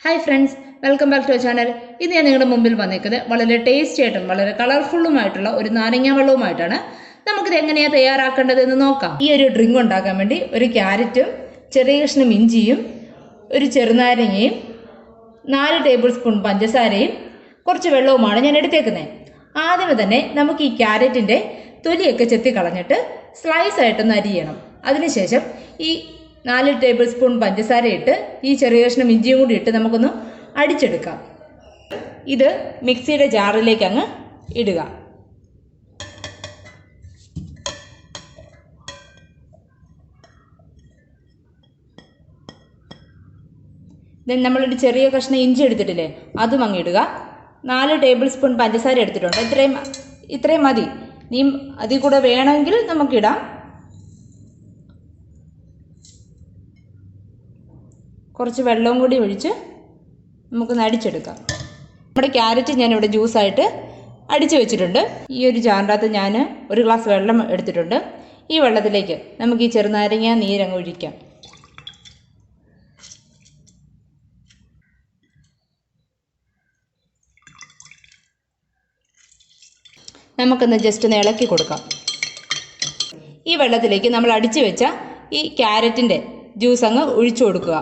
Hi friends, welcome back to our channel. ഇന്ന് ഞാൻ നിങ്ങളുടെ മുമ്പിൽ വന്നിരിക്കുന്നത് വളരെ ടേസ്റ്റി ആയിട്ടും വളരെ കളർഫുള്ളും ആയിട്ടുള്ള ഒരു നാരങ്ങ വെള്ളവുമായിട്ടാണ്. നമുക്കിത് എങ്ങനെയാണ് തയ്യാറാക്കേണ്ടതെന്ന് നോക്കാം. ഈ ഒരു ഡ്രിങ്ക് ഉണ്ടാക്കാൻ വേണ്ടി ഒരു ക്യാരറ്റും ചെറിയ കഷ്ണം ഇഞ്ചിയും ഒരു ചെറുനാരങ്ങയും 4 ടേബിൾ സ്പൂൺ പഞ്ചസാരയും കുറച്ച് വെള്ളവുമാണ് ഞാൻ എടുത്തേക്കുന്നത്. ആദ്യമേ തന്നെ നമുക്ക് ഈ ക്യാരറ്റിൻ്റെ തൊലിയൊക്കെ ചെത്തി കളഞ്ഞിട്ട് സ്ലൈസ് ആയിട്ടൊന്ന് അരിയണം. അതിനുശേഷം ഈ 4 ടേബിൾ സ്പൂൺ പഞ്ചസാര ഇട്ട് ഈ ചെറിയ കഷ്ണം ഇഞ്ചിയും കൂടി ഇട്ട് നമുക്കൊന്ന് അടിച്ചെടുക്കാം. ഇത് മിക്സിയുടെ ജാറിലേക്ക് അങ്ങ് ഇടുക. നമ്മളൊരു ചെറിയ കഷ്ണം ഇഞ്ചി എടുത്തിട്ടില്ലേ, അതും അങ്ങ് ഇടുക. 4 ടേബിൾ സ്പൂൺ പഞ്ചസാര എടുത്തിട്ടുണ്ട്. ഇത്രയും മതി. നീ അതിൽ കൂടെ വേണമെങ്കിൽ നമുക്കിടാം. കുറച്ച് വെള്ളവും കൂടി ഒഴിച്ച് നമുക്കൊന്ന് അടിച്ചെടുക്കാം. നമ്മുടെ ക്യാരറ്റ് ഞാനിവിടെ ജ്യൂസായിട്ട് അടിച്ചു വെച്ചിട്ടുണ്ട്. ഈ ഒരു ജാറിനകത്ത് ഞാൻ ഒരു ഗ്ലാസ് വെള്ളം എടുത്തിട്ടുണ്ട്. ഈ വെള്ളത്തിലേക്ക് നമുക്ക് ഈ ചെറുനാരങ്ങ നീരങ്ങ് ഒഴിക്കാം. നമുക്കൊന്ന് ജസ്റ്റ് ഒന്ന് ഇളക്കി കൊടുക്കാം. ഈ വെള്ളത്തിലേക്ക് നമ്മൾ അടിച്ചു വെച്ച ഈ ക്യാരറ്റിൻ്റെ ജ്യൂസ് അങ്ങ് ഒഴിച്ചു കൊടുക്കുക.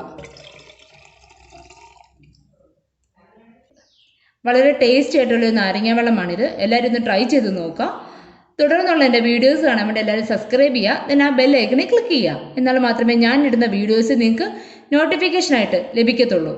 വളരെ ടേസ്റ്റി ആയിട്ടുള്ള നാരങ്ങ വെള്ളമാണിത്. എല്ലാവരും ഒന്ന് ട്രൈ ചെയ്ത് നോക്കുക. തുടർന്നുള്ള എൻ്റെ വീഡിയോസ് കാണാൻ വേണ്ടി എല്ലാവരും സബ്സ്ക്രൈബ് ചെയ്യുക. then ആ ബെൽ ഐക്കണിൽ ക്ലിക്ക് ചെയ്യുക. എന്നാൽ മാത്രമേ ഞാൻ ഇടുന്ന വീഡിയോസ് നിങ്ങൾക്ക് നോട്ടിഫിക്കേഷനായിട്ട് ലഭിക്കത്തുള്ളൂ.